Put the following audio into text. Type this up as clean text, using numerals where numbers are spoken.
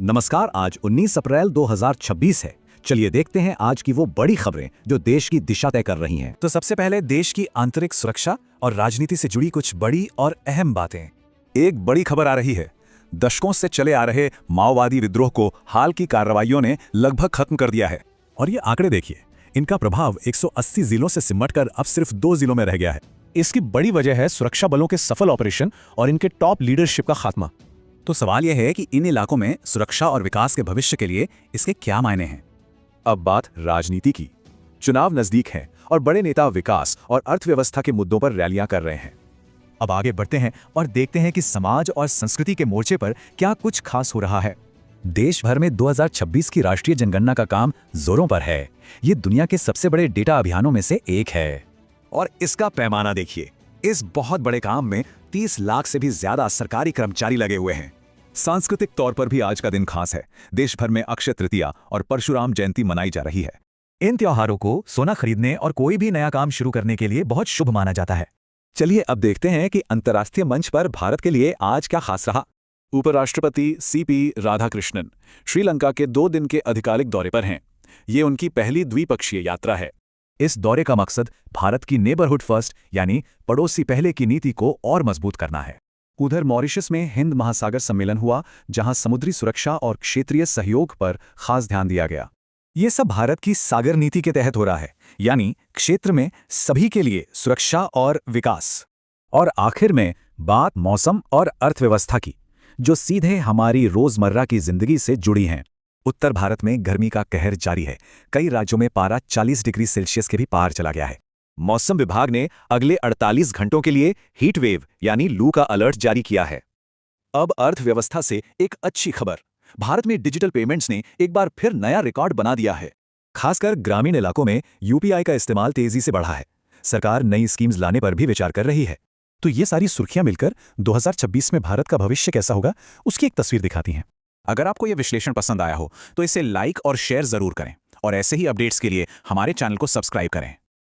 नमस्कार। आज 19 अप्रैल 2026 है। चलिए देखते हैं आज की वो बड़ी खबरें जो देश की दिशा तय कर रही हैं। तो सबसे पहले देश की आंतरिक सुरक्षा और राजनीति से जुड़ी कुछ बड़ी और अहम बातें। एक बड़ी खबर आ रही है। दशकों से चले आ रहे माओवादी विद्रोह को हाल की कार्रवाइयों ने लगभग खत्म कर दिया है। और ये आंकड़े देखिए, इनका प्रभाव 180 जिलों से सिमटकर अब सिर्फ 2 जिलों में रह गया है। इसकी बड़ी वजह है सुरक्षा बलों के सफल ऑपरेशन और इनके टॉप लीडरशिप का खात्मा। तो सवाल यह है कि इन इलाकों में सुरक्षा और विकास के भविष्य के लिए इसके क्या मायने हैं। अब बात राजनीति की। चुनाव नजदीक है और बड़े नेता विकास और अर्थव्यवस्था के मुद्दों पर रैलियां कर रहे हैं। अब आगे बढ़ते हैं और देखते हैं कि समाज और संस्कृति के मोर्चे पर क्या कुछ खास हो रहा है। देश भर में 2026 की राष्ट्रीय जनगणना का काम जोरों पर है। ये दुनिया के सबसे बड़े डेटा अभियानों में से एक है। और इसका पैमाना देखिए, इस बहुत बड़े काम में 30 लाख से भी ज्यादा सरकारी कर्मचारी लगे हुए हैं। सांस्कृतिक तौर पर भी आज का दिन खास है। देश भर में अक्षय तृतीया और परशुराम जयंती मनाई जा रही है। इन त्योहारों को सोना खरीदने और कोई भी नया काम शुरू करने के लिए बहुत शुभ माना जाता है। चलिए अब देखते हैं कि अंतर्राष्ट्रीय मंच पर भारत के लिए आज क्या खास रहा। उपराष्ट्रपति सीपी राधाकृष्णन श्रीलंका के 2 दिन के आधिकारिक दौरे पर हैं। ये उनकी पहली द्विपक्षीय यात्रा है। इस दौरे का मकसद भारत की नेबरहुड फर्स्ट यानी पड़ोसी पहले की नीति को और मजबूत करना है। उधर मॉरिशस में हिंद महासागर सम्मेलन हुआ, जहां समुद्री सुरक्षा और क्षेत्रीय सहयोग पर खास ध्यान दिया गया। ये सब भारत की सागर नीति के तहत हो रहा है, यानी क्षेत्र में सभी के लिए सुरक्षा और विकास। और आखिर में बात मौसम और अर्थव्यवस्था की, जो सीधे हमारी रोजमर्रा की जिंदगी से जुड़ी हैं। उत्तर भारत में गर्मी का कहर जारी है। कई राज्यों में पारा 40 डिग्री सेल्सियस के भी पार चला गया है। मौसम विभाग ने अगले 48 घंटों के लिए हीट वेव यानी लू का अलर्ट जारी किया है। अब अर्थव्यवस्था से एक अच्छी खबर। भारत में डिजिटल पेमेंट्स ने एक बार फिर नया रिकॉर्ड बना दिया है। खासकर ग्रामीण इलाकों में यूपीआई का इस्तेमाल तेजी से बढ़ा है। सरकार नई स्कीम्स लाने पर भी विचार कर रही है। तो ये सारी सुर्खियां मिलकर 2026 में भारत का भविष्य कैसा होगा, उसकी एक तस्वीर दिखाती हैं। अगर आपको यह विश्लेषण पसंद आया हो तो इसे लाइक और शेयर जरूर करें, और ऐसे ही अपडेट्स के लिए हमारे चैनल को सब्सक्राइब करें।